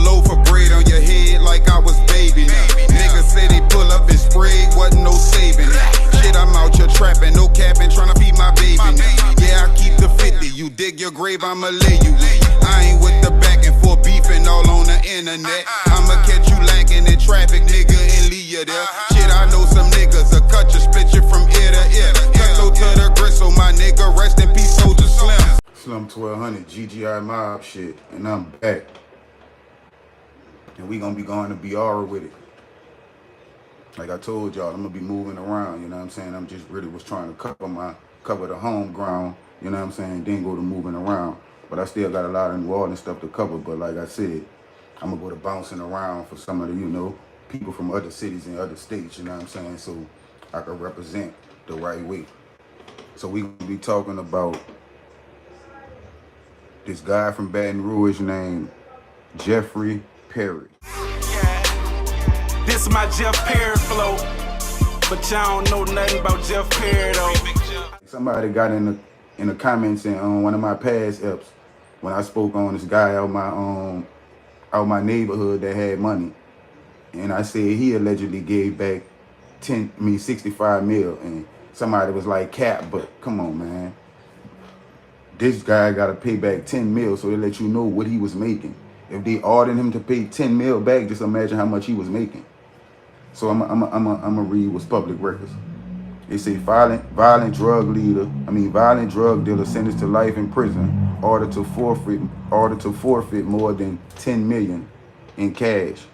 loaf of bread on your head like I was baby now. Niggas say they pull up and spray, wasn't no saving now. Shit, I'm out here trapping, no capping, tryna feed my baby now. Yeah, I keep the 50, you dig your grave, I'ma lay you in. I ain't with the back and forth beefing all on the internet. I'ma catch you lacking in traffic, nigga, and leave you there. Shit, I know some niggas will cut you, split you from ear to ear. Cutthroat to the gristle, my nigga, rest in peace, Soldier Slim. Slum 1200 GGI mob shit, and I'm back. And we gonna be going to BR with it. Like I told y'all, I'm gonna be moving around, you know what I'm saying? I'm just really was trying to cover the home ground, you know what I'm saying? Then go to moving around. But I still got a lot of New Orleans stuff to cover. But like I said, I'm gonna go to bouncing around for some of the, you know, people from other cities and other states, you know what I'm saying? So I can represent the right way. So we gonna be talking about this guy from Baton Rouge named Jeffrey Perry. This is my Jeff Perry flow, but y'all don't know nothing about Jeff Perry though. Somebody got in the comments on one of my past eps when I spoke on this guy out my neighborhood that had money, and I said he allegedly gave back 65 mil, and somebody was like, cap, but come on, man. This guy got to pay back 10 mil, so they let you know what he was making. If they ordered him to pay 10 mil back, just imagine how much he was making. So I'm gonna read what's public records. They say violent drug dealer sentenced to life in prison, ordered to forfeit more than 10 million in cash.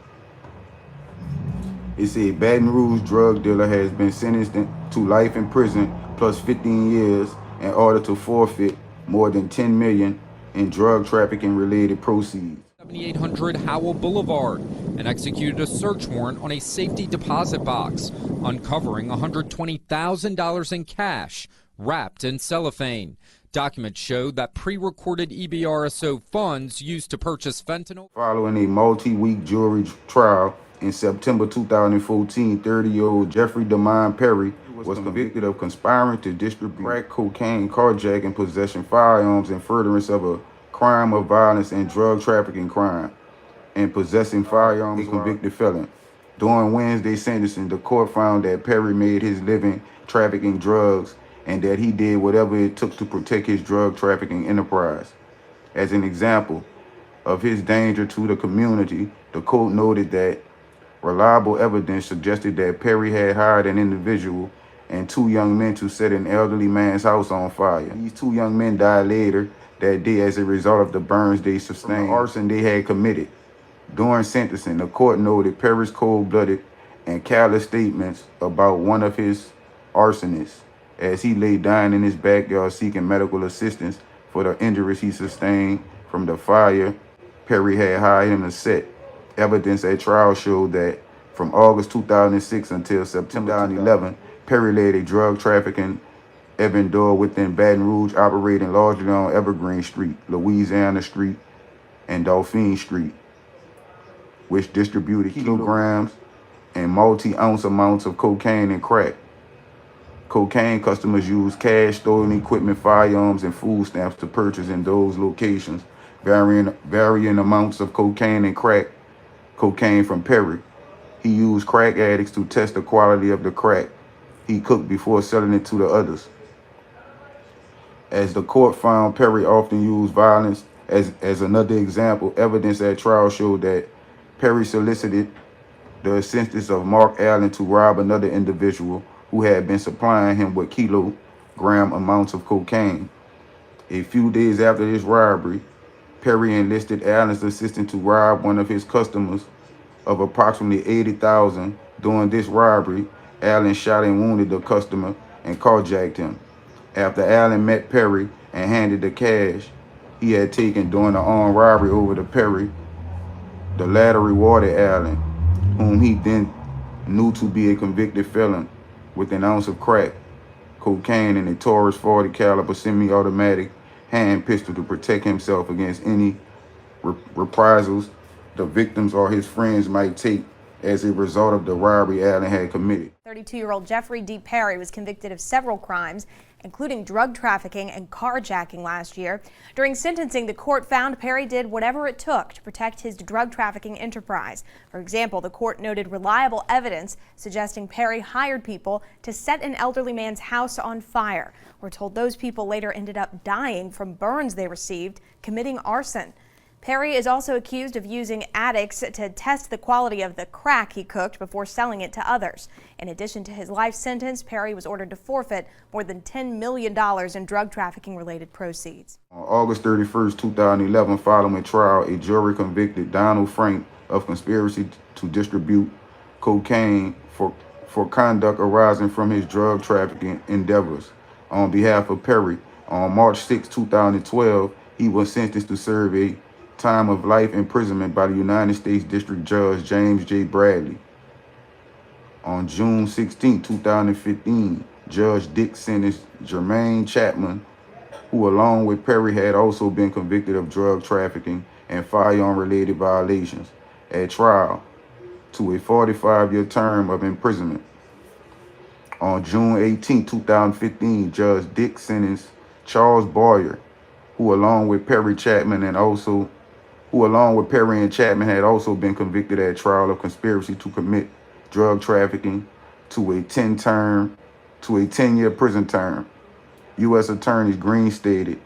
It said Baton Rouge drug dealer has been sentenced to life in prison plus 15 years in order to forfeit more than 10 million in drug trafficking related proceeds. 7800 Howell Boulevard, and executed a search warrant on a safety deposit box, uncovering $120,000 in cash wrapped in cellophane. Documents showed that pre-recorded EBRSO funds used to purchase fentanyl. Following a multi-week jury trial in September 2014, 30-year-old Jeffrey Damon Perry was convicted of conspiring to distribute crack cocaine, carjacking, possession firearms, and furtherance of a crime of violence and drug trafficking crime, and possessing firearms, a convicted felon. During Wednesday's sentencing, the court found that Perry made his living trafficking drugs and that he did whatever it took to protect his drug trafficking enterprise. As an example of his danger to the community, the court noted that reliable evidence suggested that Perry had hired an individual and two young men to set an elderly man's house on fire. These two young men died later that day as a result of the burns they sustained from the arson they had committed. During sentencing, the court noted Perry's cold-blooded and callous statements about one of his arsonists as he lay dying in his backyard seeking medical assistance for the injuries he sustained from the fire Perry had hired him to set. Evidence at trial showed that from August 2006 until September 2011, Perry led a drug trafficking vendor within Baton Rouge, operating largely on Evergreen Street, Louisiana Street, and Dauphine Street, which distributed kilograms and multi-ounce amounts of cocaine and crack. Cocaine customers used cash, stolen equipment, firearms, and food stamps to purchase in those locations, varying amounts of cocaine and crack cocaine from Perry. He used crack addicts to test the quality of the crack he cooked before selling it to the others. As the court found, Perry often used violence. As another example, evidence at trial showed that Perry solicited the assistance of Mark Allen to rob another individual who had been supplying him with kilogram amounts of cocaine. A few days after this robbery, Perry enlisted Allen's assistant to rob one of his customers of approximately $80,000. During this robbery, Allen shot and wounded the customer and carjacked him. After Allen met Perry and handed the cash he had taken during the armed robbery over to Perry, the latter rewarded Allen, whom he then knew to be a convicted felon, with an ounce of crack cocaine and a Taurus 40 caliber semi-automatic hand pistol to protect himself against any reprisals the victims or his friends might take as a result of the robbery Allen had committed. 32-year-old Jeffrey D. Perry was convicted of several crimes, including drug trafficking and carjacking last year. During sentencing, the court found Perry did whatever it took to protect his drug trafficking enterprise. For example, the court noted reliable evidence suggesting Perry hired people to set an elderly man's house on fire. We're told those people later ended up dying from burns they received, committing arson. Perry is also accused of using addicts to test the quality of the crack he cooked before selling it to others. In addition to his life sentence, Perry was ordered to forfeit more than $10 million in drug trafficking-related proceeds. On August 31st, 2011, following trial, a jury convicted Donald Frank of conspiracy to distribute cocaine for conduct arising from his drug trafficking endeavors. On behalf of Perry, on March 6, 2012, he was sentenced to serve a time of life imprisonment by the United States District Judge James J. Bradley. On June 16, 2015, Judge Dick sentenced Jermaine Chapman, who along with Perry had also been convicted of drug trafficking and firearm-related violations, at trial, to a 45-year term of imprisonment. On June 18, 2015, Judge Dick sentenced Charles Boyer, who along with Perry and Chapman had also been convicted at trial of conspiracy to commit drug trafficking, to a 10-year prison term. U.S. Attorney Green stated,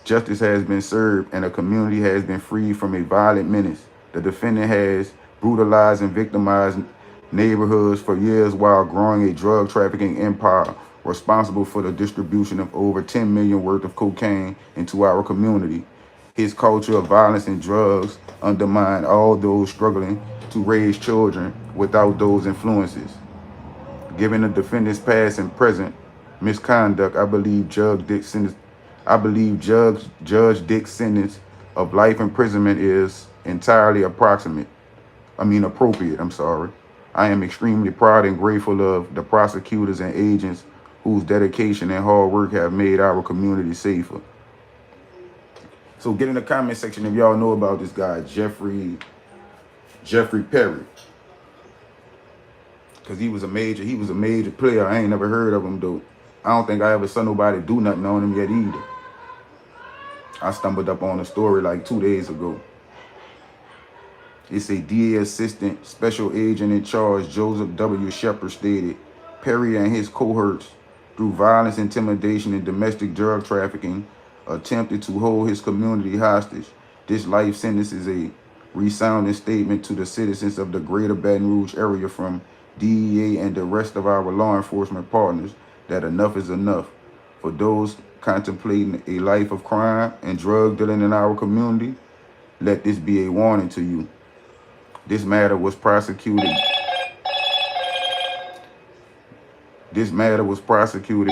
"Justice has been served and a community has been freed from a violent menace. The defendant has brutalized and victimized neighborhoods for years while growing a drug trafficking empire responsible for the distribution of over 10 million worth of cocaine into our community. His culture of violence and drugs undermine all those struggling to raise children without those influences. Given the defendant's past and present misconduct, I believe Judge Dick's sentence of life imprisonment is entirely appropriate. I am extremely proud and grateful of the prosecutors and agents whose dedication and hard work have made our community safer." So get in the comment section if y'all know about this guy, Jeffrey Perry. Cause he was a major player. I ain't never heard of him though. I don't think I ever saw nobody do nothing on him yet either. I stumbled up on a story like 2 days ago. It's a DA assistant special agent in charge, Joseph W. Shepard, stated Perry and his cohorts, through violence, intimidation, and domestic drug trafficking, attempted to hold his community hostage. This life sentence is a resounding statement to the citizens of the greater Baton Rouge area from DEA and the rest of our law enforcement partners that enough is enough. For those contemplating a life of crime and drug dealing in our community, let this be a warning to you. This matter was prosecuted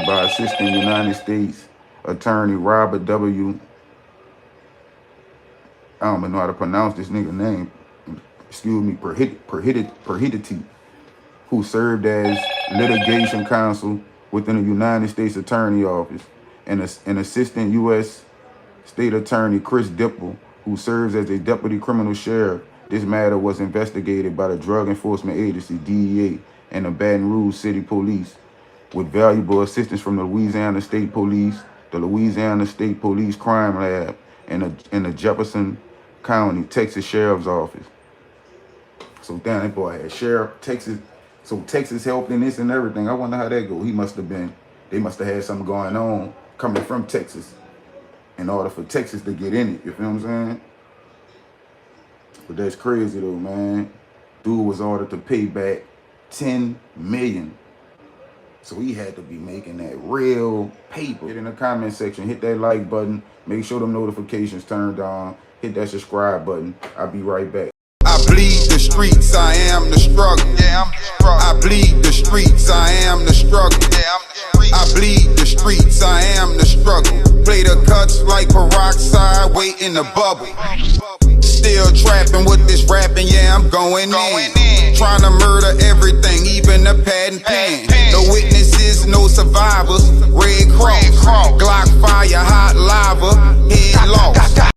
by Assistant United States Attorney Robert W. I don't even know how to pronounce this nigga name. Excuse me, Perhidity, who served as litigation counsel within the United States Attorney Office, and Assistant U.S. State Attorney Chris Dipple, who serves as a deputy criminal sheriff. This matter was investigated by the Drug Enforcement Agency, DEA, and the Baton Rouge City Police, with valuable assistance from the Louisiana State Police, the Louisiana State Police Crime Lab, and the Jefferson County, Texas Sheriff's Office. So damn, that boy had Sheriff, Texas. So Texas helped in this and everything. I wonder how that go. They must have had something going on coming from Texas in order for Texas to get in it. You feel what I'm saying? But that's crazy though, man. Dude was ordered to pay back $10 million. So he had to be making that real paper. Get in the comment section, hit that like button, make sure them notifications turned on, hit that subscribe button. I'll be right back. I bleed the streets, I am the struggle. Yeah, I'm the struggle. I bleed the streets, I am the struggle. Yeah, I'm the streets. I bleed the streets, I am the struggle. Play the cuts like peroxide, waiting to bubble. Still trapping with this rapping, yeah, I'm going in. Trying to murder everything, even the pad and pen. No witnesses, no survivors. Red Cross, Glock fire, hot lava, head lost.